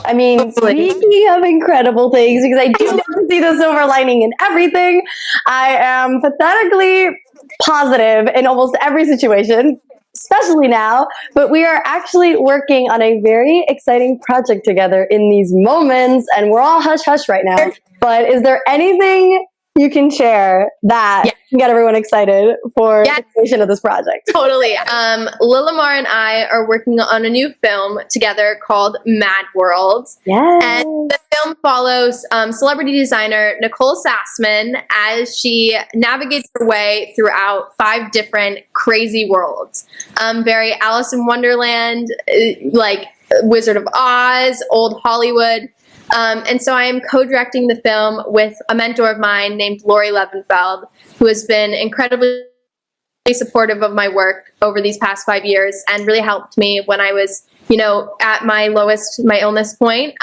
I mean, speaking of incredible things, because I do want to see the silver lining in everything, I am pathetically positive in almost every situation, especially now, but we are actually working on a very exciting project together in these moments, and we're all hush hush right now. But is there anything you can share that can get everyone excited for the creation of this project? Totally. Lilimar and I are working on a new film together called Mad World. Yes. And the film follows celebrity designer Nicole Sassman as she navigates her way throughout 5 different crazy worlds. Very Alice in Wonderland, like Wizard of Oz, old Hollywood. And so I am co-directing the film with a mentor of mine named Lori Levenfeld, who has been incredibly supportive of my work over these past 5 years and really helped me when I was, at my lowest, my illness point.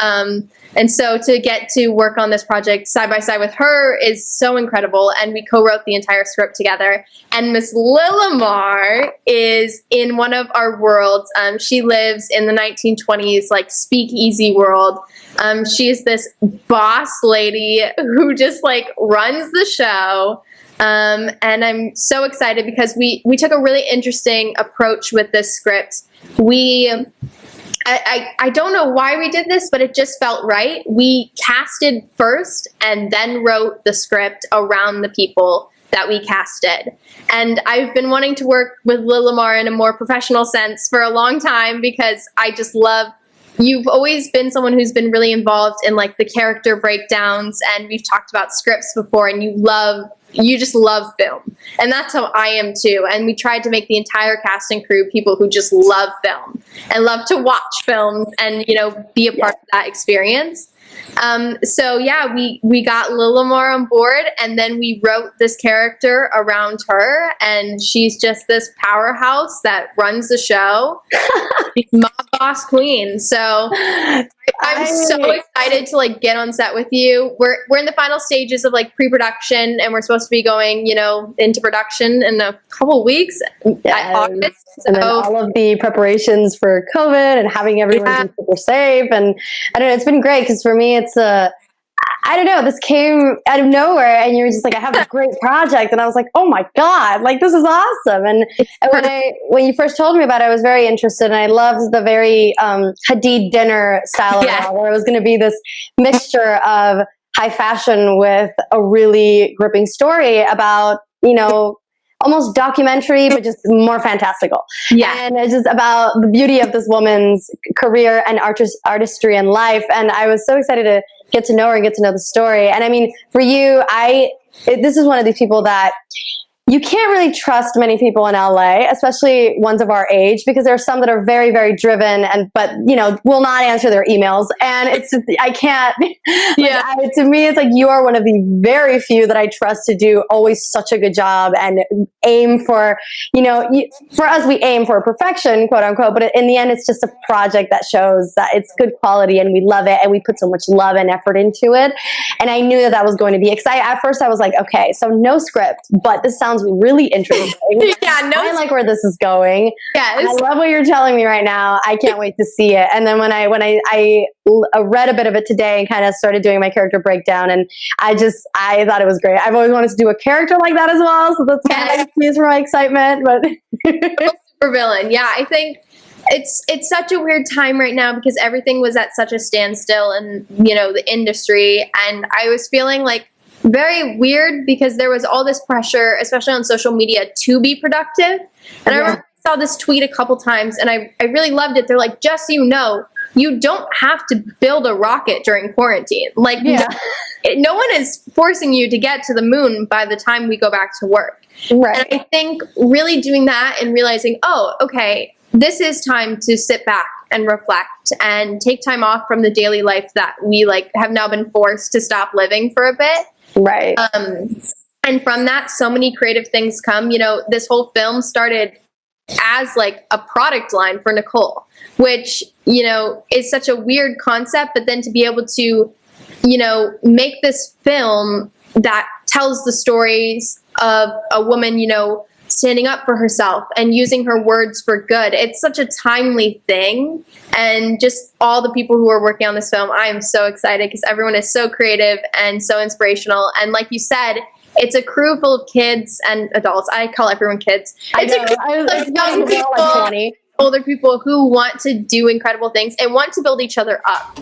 And so to get to work on this project side by side with her is so incredible. And we co-wrote the entire script together. And Miss Lilimar is in one of our worlds. She lives in the 1920s, like speakeasy world. She is this boss lady who just like runs the show. And I'm so excited because we took a really interesting approach with this script. I don't know why we did this, but it just felt right. We casted first and then wrote the script around the people that we casted. And I've been wanting to work with Lilimar in a more professional sense for a long time because I just love, you've always been someone who's been really involved in like the character breakdowns, and we've talked about scripts before, and you just love film. And that's how I am too. And we tried to make the entire cast and crew people who just love film and love to watch films and, be a part of that experience. So yeah, we got Lilimar on board, and then we wrote this character around her, and she's just this powerhouse that runs the show. She's my boss queen. So I'm so excited to like get on set with you. We're in the final stages of like pre-production, and we're supposed to be going, into production in a couple weeks. August. And then all of the preparations for COVID and having everyone be super safe. And I don't know, it's been great because for me, it's I don't know, this came out of nowhere, and you were just like, I have a great project. And I was like, oh my God, like this is awesome. And when you first told me about it, I was very interested, and I loved the very Hadid dinner style of it, where it was going to be this mixture of high fashion with a really gripping story about, almost documentary, but just more fantastical. Yeah. And it's just about the beauty of this woman's career and artistry and life. And I was so excited to get to know her and get to know the story. And I mean, for you, this is one of these people that you can't really trust many people in LA, especially ones of our age, because there are some that are very, very driven but will not answer their emails. And it's just, I can't, to me, it's like you are one of the very few that I trust to do always such a good job and aim for, for us, we aim for perfection, quote unquote, but in the end, it's just a project that shows that it's good quality and we love it and we put so much love and effort into it. And I knew that was going to be exciting. At first I was like, okay, so no script, but this sounds really interesting. I like where this is going. Yes. I love what you're telling me right now. I can't wait to see it. And then when I read a bit of it today and kind of started doing my character breakdown, and I thought it was great. I've always wanted to do a character like that as well, so that's kind of like a piece for my excitement. But super villain, I think it's such a weird time right now because everything was at such a standstill in the industry, and I was feeling like very weird because there was all this pressure, especially on social media, to be productive. And I remember I saw this tweet a couple times, and I really loved it. They're like, just so you know, you don't have to build a rocket during quarantine. Like, no one is forcing you to get to the moon by the time we go back to work. Right. And I think really doing that and realizing, oh, okay, this is time to sit back and reflect and take time off from the daily life that we have now been forced to stop living for a bit. Right. And from that, so many creative things come. This whole film started as like a product line for Nicole, which, is such a weird concept. But then to be able to, make this film that tells the stories of a woman, standing up for herself and using her words for good. It's such a timely thing. And just all the people who are working on this film, I am so excited because everyone is so creative and so inspirational. And like you said, it's a crew full of kids and adults. I call everyone kids. It's a crew of young people, older people who want to do incredible things and want to build each other up.